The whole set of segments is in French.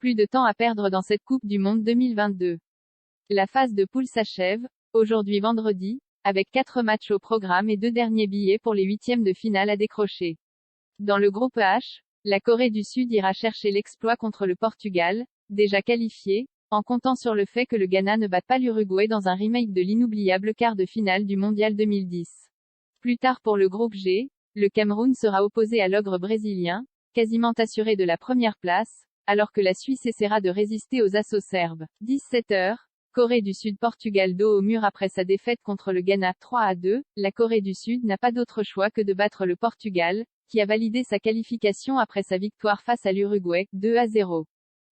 Plus de temps à perdre dans cette Coupe du Monde 2022. La phase de poule s'achève, aujourd'hui vendredi, avec 4 matchs au programme et 2 derniers billets pour les huitièmes de finale à décrocher. Dans le groupe H, la Corée du Sud ira chercher l'exploit contre le Portugal, déjà qualifié, en comptant sur le fait que le Ghana ne batte pas l'Uruguay dans un remake de l'inoubliable quart de finale du Mondial 2010. Plus tard pour le groupe G, le Cameroun sera opposé à l'ogre brésilien, quasiment assuré de la première place, alors que la Suisse essaiera de résister aux assauts serbes. 17h, Corée du Sud-Portugal dos au mur après sa défaite contre le Ghana 3-2, la Corée du Sud n'a pas d'autre choix que de battre le Portugal, qui a validé sa qualification après sa victoire face à l'Uruguay, 2-0.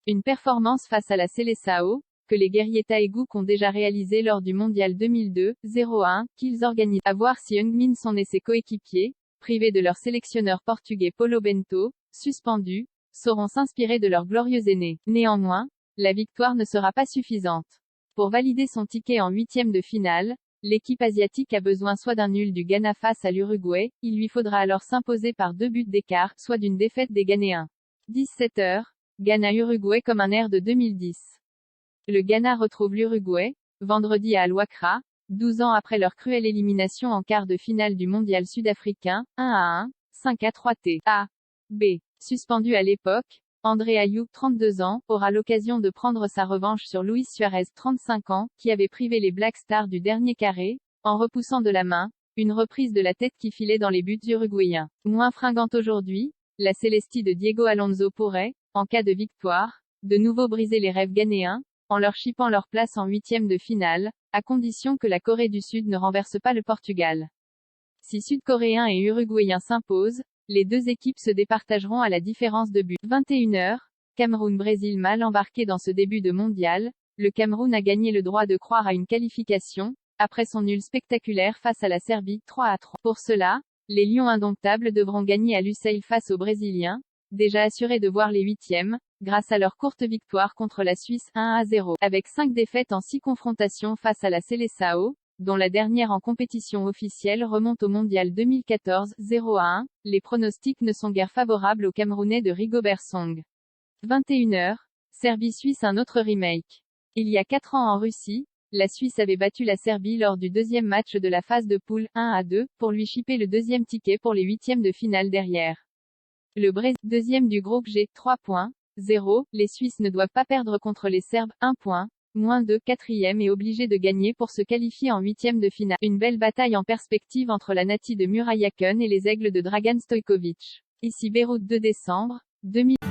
Une performance face à la Seleção, que les guerriers Taegouk ont déjà réalisé lors du Mondial 2002, 0-1, qu'ils organisent. À voir si Heung-min Son et ses coéquipiers, privés de leur sélectionneur portugais Paulo Bento, suspendu, sauront s'inspirer de leur glorieux aîné. Néanmoins, la victoire ne sera pas suffisante. Pour valider son ticket en huitième de finale, l'équipe asiatique a besoin soit d'un nul du Ghana face à l'Uruguay, il lui faudra alors s'imposer par 2 buts d'écart, soit d'une défaite des Ghanéens. 17h, Ghana-Uruguay comme un air de 2010. Le Ghana retrouve l'Uruguay, vendredi à Al-Wakra, 12 ans après leur cruelle élimination en quart de finale du mondial sud-africain, 1-1, 5-3 A. B. Suspendu à l'époque, André Ayew, 32 ans, aura l'occasion de prendre sa revanche sur Luis Suarez, 35 ans, qui avait privé les Black Stars du dernier carré, en repoussant de la main, une reprise de la tête qui filait dans les buts uruguayens. Moins fringante aujourd'hui, la Célestie de Diego Alonso pourrait, en cas de victoire, de nouveau briser les rêves ghanéens, en leur chippant leur place en huitième de finale, à condition que la Corée du Sud ne renverse pas le Portugal. Si Sud-Coréens et Uruguayens s'imposent, les deux équipes se départageront à la différence de but. 21h, Cameroun-Brésil. Mal embarqué dans ce début de mondial, le Cameroun a gagné le droit de croire à une qualification, après son nul spectaculaire face à la Serbie, 3-3. Pour cela, les Lions indomptables devront gagner à Lusail face aux Brésiliens, déjà assurés de voir les huitièmes, grâce à leur courte victoire contre la Suisse, 1-0. Avec 5 défaites en 6 confrontations face à la Seleção, dont la dernière en compétition officielle remonte au mondial 2014, 0-1, les pronostics ne sont guère favorables aux Camerounais de Rigobert Song. 21h, Serbie-Suisse. Un autre remake. Il y a 4 ans en Russie, la Suisse avait battu la Serbie lors du deuxième match de la phase de poule, 1-2, pour lui chipper le deuxième ticket pour les huitièmes de finale derrière. Le Brésil, deuxième du groupe G, 3-0, les Suisses ne doivent pas perdre contre les Serbes, 1 point. -2, quatrième et obligé de gagner pour se qualifier en huitième de finale. Une belle bataille en perspective entre la Nati de Murayaken et les Aigles de Dragan Stojkovic. Ici Beyrouth, 2 décembre 2000.